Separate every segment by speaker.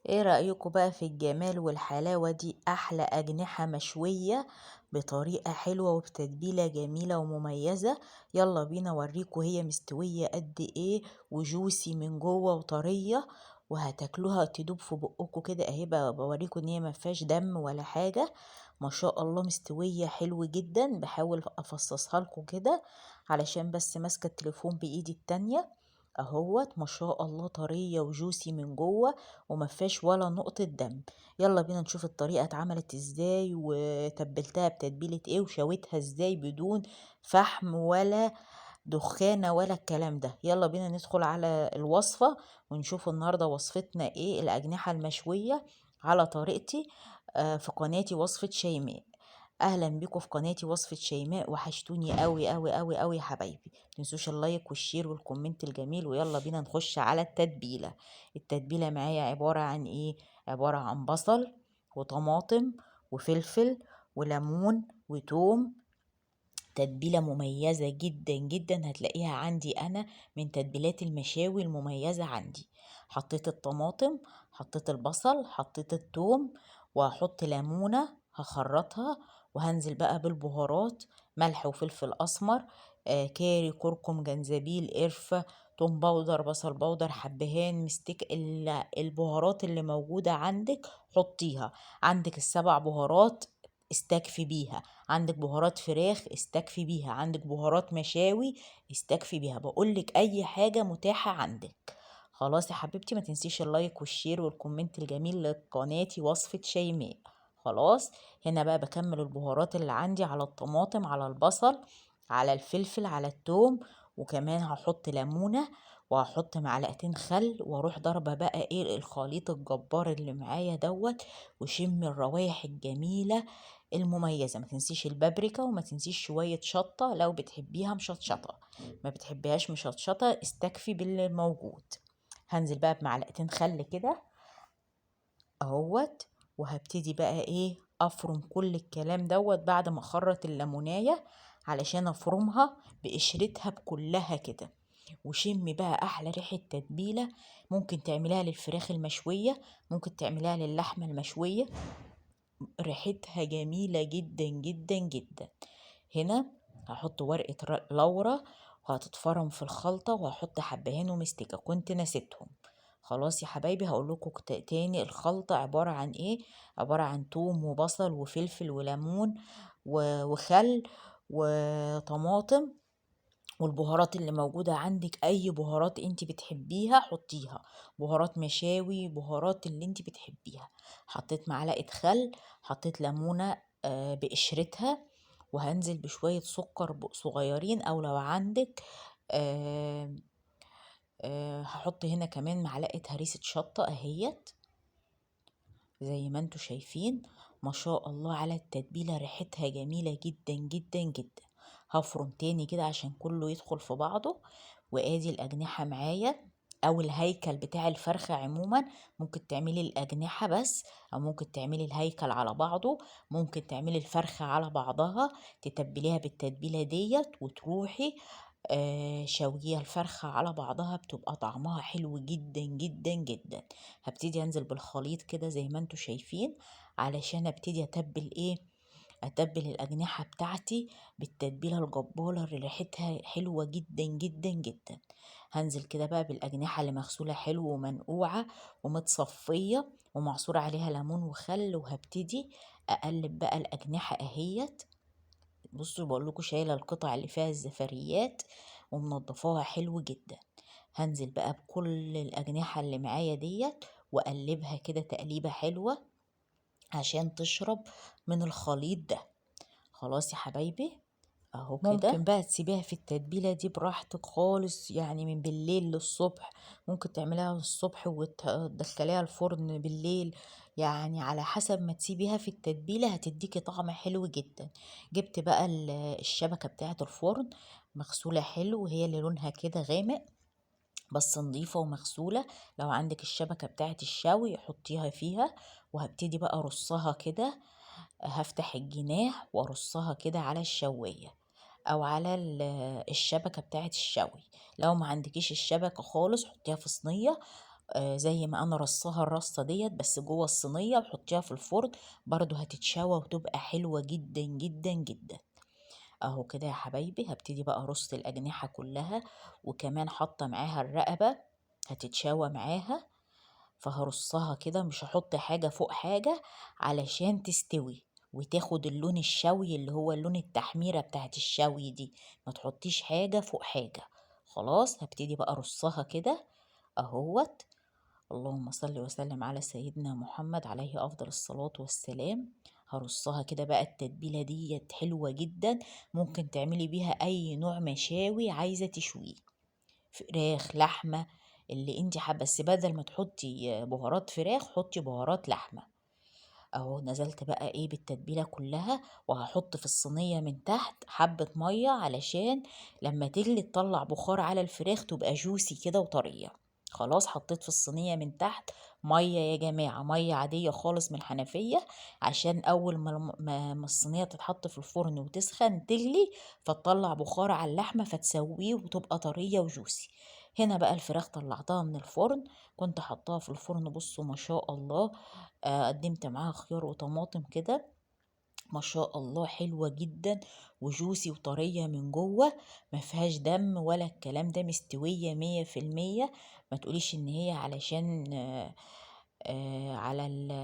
Speaker 1: ايه رأيكم بقى في الجمال والحلاوة دي؟ احلى اجنحة مشوية بطريقة حلوة وبتتبيلة جميلة ومميزة. يلا بينا اوريكم هي مستوية قد ايه وجوسي من جوه وطرية، وهتاكلوها تدوب في بقكم كده اهي. بقى بوريكم ان هي ما فيهاش دم ولا حاجة. ما شاء الله مستوية حلو جدا. بحاول افصصها لكم كده علشان بس ماسكة التليفون بايدي التانية اهوت. ما شاء الله طرية وجوسي من جوه وما فيهاش ولا نقطة دم. يلا بينا نشوف الطريقة اتعملت ازاي وتبلتها بتتبيلة ايه وشويتها ازاي بدون فحم ولا دخانة ولا الكلام ده. يلا بينا ندخل على الوصفة ونشوف النهاردة وصفتنا ايه. الأجنحة المشوية على طريقتي في قناتي وصفة شيماء. اهلا بيكم في قناتي وصفة شيماء. وحشتوني قوي قوي قوي قوي يا حبايبي. متنسوش اللايك والشير والكومنت الجميل. ويلا بينا نخش على التتبيلة. التتبيلة معايا عبارة عن ايه؟ عبارة عن بصل وطماطم وفلفل وليمون وتوم. تتبيلة مميزة جدا جدا هتلاقيها عندي أنا من تتبيلات المشاوي المميزة عندي. حطيت الطماطم، حطيت البصل، حطيت الثوم، وهحط ليمونة هخرطها. وهنزل بقى بالبهارات: ملح وفلفل أسمر، كاري، كركم، جنزبيل، قرفة، توم باودر، بصل باودر، حبهان، مستك. البهارات اللي موجودة عندك حطيها. عندك السبع بهارات استكفي بيها. عندك بهارات فراخ استكفي بيها. عندك بهارات مشاوي استكفي بيها. بقولك اي حاجة متاحة عندك. خلاص يا حبيبتي، ما تنسيش اللايك والشير والكومنت الجميل لقناتي وصفة شيماء. خلاص. هنا بقى بكمل البهارات اللي عندي على الطماطم، على البصل، على الفلفل، على الثوم. وكمان هحط ليمونة وهحط معلقتين خل، واروح ضربة بقى ايه الخليط الجبار اللي معايا دوت. وشم الروايح الجميلة المميزة. ما تنسيش البابريكا وما تنسيش شوية شطة لو بتحبيها مشطشطة. ما بتحبيهاش مشطشطة استكفي باللي موجود. هنزل بقى بمعلقتين خل كده اهوت. وهبتدي بقى ايه افرم كل الكلام دوت بعد ما اخرط الليمونية علشان افرمها بقشرتها بكلها كده. وشمي بقى احلى ريحة تتبيلة. ممكن تعمليها للفراخ المشوية، ممكن تعمليها للحمة المشوية. ريحتها جميلة جدا جدا جدا. هنا هحط ورقة لورا وهتتفرم في الخلطة، وهحط حبهان ومستكة كنت نسيتهم. خلاص يا حبايبي، هقول لكم تاني الخلطة عبارة عن ايه. عبارة عن توم وبصل وفلفل وليمون وخل وطماطم. والبهارات اللي موجودة عندك اي بهارات انت بتحبيها حطيها. بهارات مشاوي، بهارات اللي انت بتحبيها. حطيت معلقة خل، حطيت ليمونة بقشرتها. وهنزل بشوية سكر صغيرين او لو عندك آه هحط هنا كمان معلقة هريسة شطة اهيت زي ما انتوا شايفين. ما شاء الله على التتبيلة، ريحتها جميلة جدا جدا جدا. هفرم تاني كده عشان كله يدخل في بعضه. وادي الأجنحة معايا او الهيكل بتاع الفرخة عموما. ممكن تعملي الأجنحة بس، او ممكن تعملي الهيكل على بعضه. ممكن تعملي الفرخة على بعضها، تتبليها بالتتبيلة ديت وتروحي شوية الفرخة على بعضها. بتبقى طعمها حلو جدا جدا جدا. هبتدي انزل بالخليط كده زي ما انتوا شايفين علشان ابتدي اتبل ايه. اتبل الاجنحة بتاعتي بالتتبيلة الجبارة اللي ريحتها حلوة جدا جدا جدا. هنزل كده بقى بالاجنحة اللي مغسولة حلو ومنقوعة ومتصفية ومعصور عليها ليمون وخل. وهبتدي اقلب بقى الاجنحة اهيت. بصوا بقولكوا شايلة القطع اللي فيها الزفريات ومنضفاها حلو جدا. هنزل بقى بكل الأجنحة اللي معايا ديت وأقلبها كده تقليبة حلوة عشان تشرب من الخليط ده. خلاص يا حبايبي اهو كده. ممكن بقى تسيبيها في التتبيلة دي براحتك خالص، يعني من بالليل للصبح. ممكن تعمليها الصبح وتدخليها الفرن بالليل. يعني على حسب ما تسيبيها في التتبيلة هتديكي طعم حلو جدا. جبت بقى الشبكة بتاعة الفرن مغسولة حلو، وهي اللي لونها كده غامق بس نضيفة ومغسولة. لو عندك الشبكة بتاعة الشوي حطيها فيها. وهبتدي بقى ارصها كده. هفتح الجناح وارصها كده على الشواية او على الشبكة بتاعة الشوي. لو ما عندكيش الشبكة خالص حطيها في صينية زي ما أنا رصاها الرصة ديّة بس جوّه الصينية وحطيها في الفرن برضه هتتشوى وتبقى حلوة جدًا، جدًا، جدًا. أهو كده يا حبايبي هابتدي بقى أرص الأجنحة كلّها، وكمان حاطة معاها الرقبة هتتشوى معاها، فهارصها كده مش هاحط حاجة فوق حاجة علشان تستوي وتاخد اللون الشوي اللي هو لون التحميرة بتاعة الشوي دي، ما تحطيش حاجة فوق حاجة. خلاص هابتدي بقى أرصها كده أهوّة. اللهم صل وسلم على سيدنا محمد عليه أفضل الصلاة والسلام. هرصها كده بقى التتبيلة ديت حلوة جدا، ممكن تعملي بيها أي نوع مشاوي عايزة تشويه، فراخ لحمة اللي انت حابة، بس بدل ما تحطي بهارات فراخ حطي بهارات لحمة. اهو نزلت بقى ايه بالتتبيلة كلها، وهحط في الصينية من تحت حبة مية علشان لما تغلي تطلع بخار على الفراخ تبقى جوسي كده وطرية. خلاص حطيت في الصينية من تحت مية يا جماعة، مية عادية خالص من الحنفية، عشان أول ما الصينية تتحط في الفرن وتسخن تغلي فتطلع بخار على اللحمة فتسويه وتبقى طرية وجوسي. هنا بقى الفراخ طلعتها من الفرن، كنت حطاها في الفرن بصوا ما شاء الله. قدمت معاها خيار وطماطم كده، ما شاء الله حلوة جدا وجوسي وطرية من جوه، ما فيهاش دم ولا الكلام ده، مستوية 100%. ما تقوليش ان هي علشان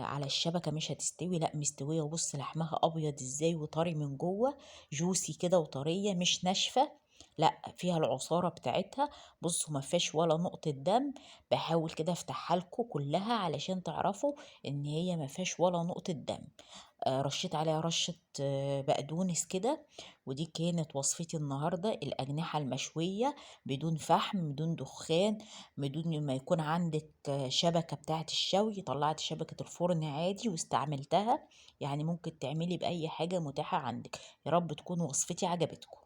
Speaker 1: على الشبكة مش هتستوي، لا مستوية، وبص لحمها ابيض ازاي وطري من جوه، جوسي كده وطرية مش ناشفة، لا فيها العصارة بتاعتها. بصوا ما فيهاش ولا نقطة دم، بحاول كده افتحها لكم كلها علشان تعرفوا ان هي ما فيهاش ولا نقطة دم. رشيت عليها رشة بقدونس كده. ودي كانت وصفتي النهاردة، الأجنحة المشوية بدون فحم بدون دخان، بدون ما يكون عندك شبكة بتاعة الشوي، طلعت شبكة الفرن عادي واستعملتها، يعني ممكن تعملي بأي حاجة متاحة عندك. يا رب تكون وصفتي عجبتكم.